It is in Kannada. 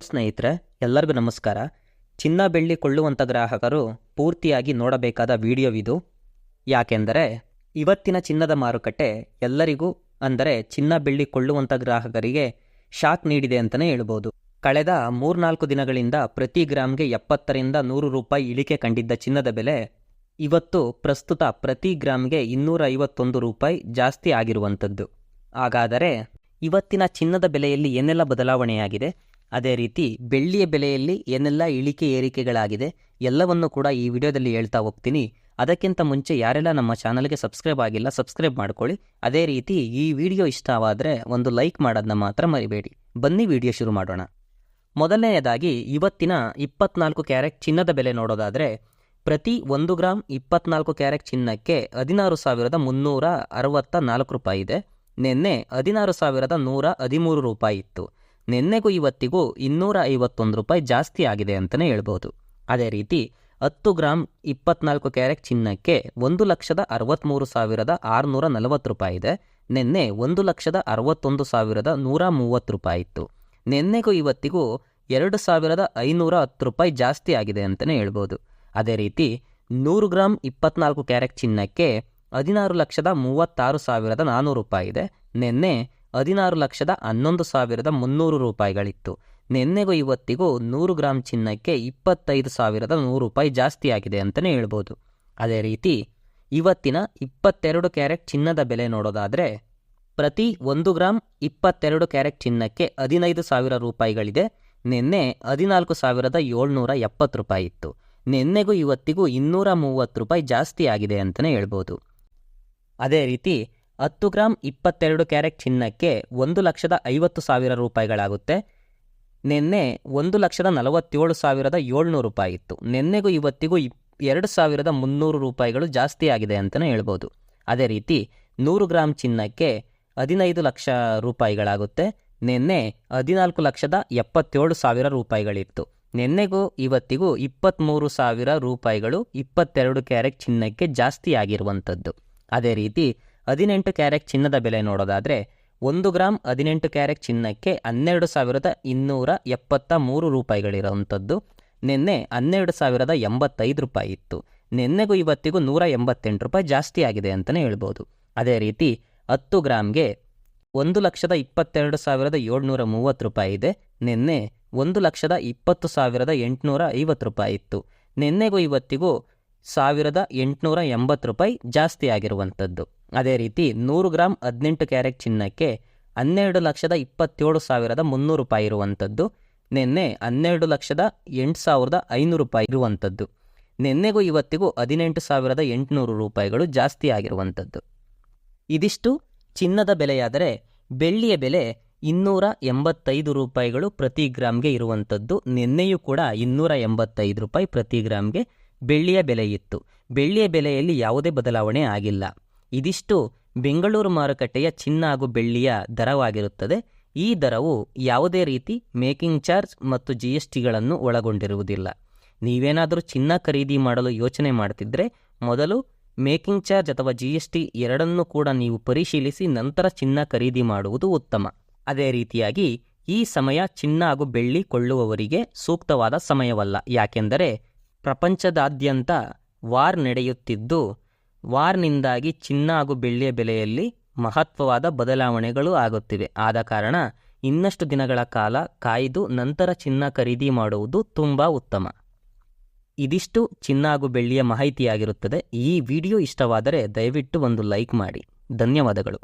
ಸ್ನೇಹಿತರೆ, ಎಲ್ಲರಿಗೂ ನಮಸ್ಕಾರ. ಚಿನ್ನ ಬೆಳ್ಳಿ ಕೊಳ್ಳುವಂಥ ಗ್ರಾಹಕರು ಪೂರ್ತಿಯಾಗಿ ನೋಡಬೇಕಾದ ವಿಡಿಯೋವಿದು. ಯಾಕೆಂದರೆ ಇವತ್ತಿನ ಚಿನ್ನದ ಮಾರುಕಟ್ಟೆ ಎಲ್ಲರಿಗೂ, ಅಂದರೆ ಚಿನ್ನ ಬೆಳ್ಳಿ ಕೊಳ್ಳುವಂಥ ಗ್ರಾಹಕರಿಗೆ ಶಾಕ್ ನೀಡಿದೆ ಅಂತಲೇ ಹೇಳ್ಬೋದು. ಕಳೆದ 3-4 ದಿನಗಳಿಂದ ಪ್ರತಿ ಗ್ರಾಮ್ಗೆ 70ರಿಂದ 100 ರೂಪಾಯಿ ಇಳಿಕೆ ಕಂಡಿದ್ದ ಚಿನ್ನದ ಬೆಲೆ ಇವತ್ತು ಪ್ರಸ್ತುತ ಪ್ರತಿ ಗ್ರಾಮ್ಗೆ 251 ರೂಪಾಯಿ ಜಾಸ್ತಿ ಆಗಿರುವಂಥದ್ದು. ಹಾಗಾದರೆ ಇವತ್ತಿನ ಚಿನ್ನದ ಬೆಲೆಯಲ್ಲಿ ಏನೆಲ್ಲ ಬದಲಾವಣೆಯಾಗಿದೆ, ಅದೇ ರೀತಿ ಬೆಳ್ಳಿಯ ಬೆಲೆಯಲ್ಲಿ ಏನೆಲ್ಲ ಇಳಿಕೆ ಏರಿಕೆಗಳಾಗಿದೆ, ಎಲ್ಲವನ್ನು ಕೂಡ ಈ ವಿಡಿಯೋದಲ್ಲಿ ಹೇಳ್ತಾ ಹೋಗ್ತೀನಿ. ಅದಕ್ಕಿಂತ ಮುಂಚೆ ಯಾರೆಲ್ಲ ನಮ್ಮ ಚಾನಲ್ಗೆ ಸಬ್ಸ್ಕ್ರೈಬ್ ಆಗಿಲ್ಲ, ಸಬ್ಸ್ಕ್ರೈಬ್ ಮಾಡ್ಕೊಳ್ಳಿ. ಅದೇ ರೀತಿ ಈ ವಿಡಿಯೋ ಇಷ್ಟವಾದರೆ ಒಂದು ಲೈಕ್ ಮಾಡೋದನ್ನ ಮಾತ್ರ ಮರಿಬೇಡಿ. ಬನ್ನಿ ವಿಡಿಯೋ ಶುರು ಮಾಡೋಣ. ಮೊದಲನೆಯದಾಗಿ ಇವತ್ತಿನ 24 ಕ್ಯಾರೆಟ್ ಚಿನ್ನದ ಬೆಲೆ ನೋಡೋದಾದರೆ ಪ್ರತಿ 1 ಗ್ರಾಮ್ 24 ಕ್ಯಾರೆಟ್ ಚಿನ್ನಕ್ಕೆ 16,364 ರೂಪಾಯಿ ಇದೆ. ನಿನ್ನೆ 16,113 ರೂಪಾಯಿ ಇತ್ತು. ನಿನ್ನೆಗೂ ಇವತ್ತಿಗೂ 251 ರೂಪಾಯಿ ಜಾಸ್ತಿ ಆಗಿದೆ ಅಂತಲೇ ಹೇಳ್ಬೋದು. ಅದೇ ರೀತಿ 10 ಗ್ರಾಮ್ 24 ಕ್ಯಾರೆಟ್ ಚಿನ್ನಕ್ಕೆ 1,63,640 ರೂಪಾಯಿ ಇದೆ. ನಿನ್ನೆ 1,61,130 ರೂಪಾಯಿ ಇತ್ತು. ನಿನ್ನೆಗೂ ಇವತ್ತಿಗೂ 2,510 ರೂಪಾಯಿ ಜಾಸ್ತಿ ಆಗಿದೆ ಅಂತಲೇ ಹೇಳ್ಬೋದು. ಅದೇ ರೀತಿ 100 ಗ್ರಾಮ್ 24 ಕ್ಯಾರೆಟ್ ಚಿನ್ನಕ್ಕೆ 16,36,400 ರೂಪಾಯಿ ಇದೆ. ನಿನ್ನೆ 16,11,300 ರೂಪಾಯಿಗಳಿತ್ತು. ನಿನ್ನೆಗೂ ಇವತ್ತಿಗೂ 100 ಗ್ರಾಮ್ ಚಿನ್ನಕ್ಕೆ 25,100 ರೂಪಾಯಿ ಜಾಸ್ತಿ ಆಗಿದೆ ಅಂತಲೇ ಹೇಳ್ಬೋದು. ಅದೇ ರೀತಿ ಇವತ್ತಿನ 22 ಕ್ಯಾರೆಟ್ ಚಿನ್ನದ ಬೆಲೆ ನೋಡೋದಾದರೆ ಪ್ರತಿ 1 ಗ್ರಾಮ್ 22 ಕ್ಯಾರೆಟ್ ಚಿನ್ನಕ್ಕೆ 15,000 ರೂಪಾಯಿಗಳಿದೆ. ನಿನ್ನೆ 14,770 ರೂಪಾಯಿ ಇತ್ತು. ನಿನ್ನೆಗೂ ಇವತ್ತಿಗೂ 230 ರೂಪಾಯಿ ಜಾಸ್ತಿ ಆಗಿದೆ ಅಂತಲೇ ಹೇಳ್ಬೋದು. ಅದೇ ರೀತಿ 10 ಗ್ರಾಮ್ 22 ಕ್ಯಾರೆಟ್ ಚಿನ್ನಕ್ಕೆ 1,50,000 ರೂಪಾಯಿಗಳಾಗುತ್ತೆ. ನಿನ್ನೆ 1,47,700 ರೂಪಾಯಿ ಇತ್ತು. ನಿನ್ನೆಗೂ ಇವತ್ತಿಗೂ 2,300 ರೂಪಾಯಿಗಳು ಜಾಸ್ತಿ ಆಗಿದೆ ಅಂತಲೇ ಹೇಳ್ಬೋದು. ಅದೇ ರೀತಿ 100 ಗ್ರಾಮ್ ಚಿನ್ನಕ್ಕೆ 15 ಲಕ್ಷ ರೂಪಾಯಿಗಳಾಗುತ್ತೆ. ನಿನ್ನೆ 14,77,000 ರೂಪಾಯಿಗಳಿತ್ತು. ನಿನ್ನೆಗೂ ಇವತ್ತಿಗೂ 23,000 ರೂಪಾಯಿಗಳು 22 ಕ್ಯಾರೆಟ್ ಚಿನ್ನಕ್ಕೆ ಜಾಸ್ತಿ ಆಗಿರುವಂಥದ್ದು. ಅದೇ ರೀತಿ 18 ಕ್ಯಾರೆಟ್ ಚಿನ್ನದ ಬೆಲೆ ನೋಡೋದಾದರೆ 1 ಗ್ರಾಮ್ 18 ಕ್ಯಾರೆಟ್ ಚಿನ್ನಕ್ಕೆ 12,273 ರೂಪಾಯಿಗಳಿರುವಂಥದ್ದು. ನಿನ್ನೆ 12,085 ರೂಪಾಯಿ ಇತ್ತು. ನಿನ್ನೆಗೂ ಇವತ್ತಿಗೂ 188 ರೂಪಾಯಿ ಜಾಸ್ತಿ ಆಗಿದೆ ಅಂತಲೇ ಹೇಳ್ಬೋದು. ಅದೇ ರೀತಿ 10 ಗ್ರಾಮ್ಗೆ 1,22,730 ರೂಪಾಯಿ ಇದೆ. ನಿನ್ನೆ 1,20,850 ರೂಪಾಯಿ ಇತ್ತು. ನಿನ್ನೆಗೂ ಇವತ್ತಿಗೂ 1,880 ರೂಪಾಯಿ ಜಾಸ್ತಿ ಆಗಿರುವಂಥದ್ದು. ಅದೇ ರೀತಿ 100 ಗ್ರಾಮ್ 18 ಕ್ಯಾರೆಟ್ ಚಿನ್ನಕ್ಕೆ 12,27,300 ರೂಪಾಯಿ ಇರುವಂಥದ್ದು. ನಿನ್ನೆ 12,08,500 ರೂಪಾಯಿ ಇರುವಂಥದ್ದು. ನಿನ್ನೆಗೂ ಇವತ್ತಿಗೂ 18,800 ರೂಪಾಯಿಗಳು ಜಾಸ್ತಿ ಆಗಿರುವಂಥದ್ದು. ಇದಿಷ್ಟು ಚಿನ್ನದ ಬೆಲೆಯಾದರೆ ಬೆಳ್ಳಿಯ ಬೆಲೆ 285 ರೂಪಾಯಿಗಳು ಪ್ರತಿ ಗ್ರಾಮ್ಗೆ ಇರುವಂಥದ್ದು. ನಿನ್ನೆಯೂ ಕೂಡ 285 ರೂಪಾಯಿ ಪ್ರತಿ ಗ್ರಾಮ್ಗೆ ಬೆಳ್ಳಿಯ ಬೆಲೆ ಇತ್ತು. ಬೆಳ್ಳಿಯ ಬೆಲೆಯಲ್ಲಿ ಯಾವುದೇ ಬದಲಾವಣೆ ಆಗಿಲ್ಲ. ಇದಿಷ್ಟು ಬೆಂಗಳೂರು ಮಾರುಕಟ್ಟೆಯ ಚಿನ್ನ ಹಾಗೂ ಬೆಳ್ಳಿಯ ದರವಾಗಿರುತ್ತದೆ. ಈ ದರವು ಯಾವುದೇ ರೀತಿ ಮೇಕಿಂಗ್ ಚಾರ್ಜ್ ಮತ್ತು GSTಗಳನ್ನು ಒಳಗೊಂಡಿರುವುದಿಲ್ಲ. ನೀವೇನಾದರೂ ಚಿನ್ನ ಖರೀದಿ ಮಾಡಲು ಯೋಚನೆ ಮಾಡ್ತಿದ್ರೆ ಮೊದಲು ಮೇಕಿಂಗ್ ಚಾರ್ಜ್ ಅಥವಾ GST ಎರಡನ್ನೂ ಕೂಡ ನೀವು ಪರಿಶೀಲಿಸಿ ನಂತರ ಚಿನ್ನ ಖರೀದಿ ಮಾಡುವುದು ಉತ್ತಮ. ಅದೇ ರೀತಿಯಾಗಿ ಈ ಸಮಯ ಚಿನ್ನ ಹಾಗೂ ಬೆಳ್ಳಿ ಕೊಳ್ಳುವವರಿಗೆ ಸೂಕ್ತವಾದ ಸಮಯವಲ್ಲ. ಯಾಕೆಂದರೆ ಪ್ರಪಂಚದಾದ್ಯಂತ ವಾರ್ ನಡೆಯುತ್ತಿದ್ದು, ವಾರ್ನಿಂದಾಗಿ ಚಿನ್ನ ಹಾಗೂ ಬೆಳ್ಳಿಯ ಬೆಲೆಯಲ್ಲಿ ಮಹತ್ವವಾದ ಬದಲಾವಣೆಗಳು ಆಗುತ್ತಿವೆ. ಆದ ಕಾರಣ ಇನ್ನಷ್ಟು ದಿನಗಳ ಕಾಲ ಕಾಯ್ದು ನಂತರ ಚಿನ್ನ ಖರೀದಿ ಮಾಡುವುದು ತುಂಬ ಉತ್ತಮ. ಇದಿಷ್ಟು ಚಿನ್ನ ಹಾಗೂ ಬೆಳ್ಳಿಯ ಮಾಹಿತಿಯಾಗಿರುತ್ತದೆ. ಈ ವಿಡಿಯೋ ಇಷ್ಟವಾದರೆ ದಯವಿಟ್ಟು ಒಂದು ಲೈಕ್ ಮಾಡಿ. ಧನ್ಯವಾದಗಳು.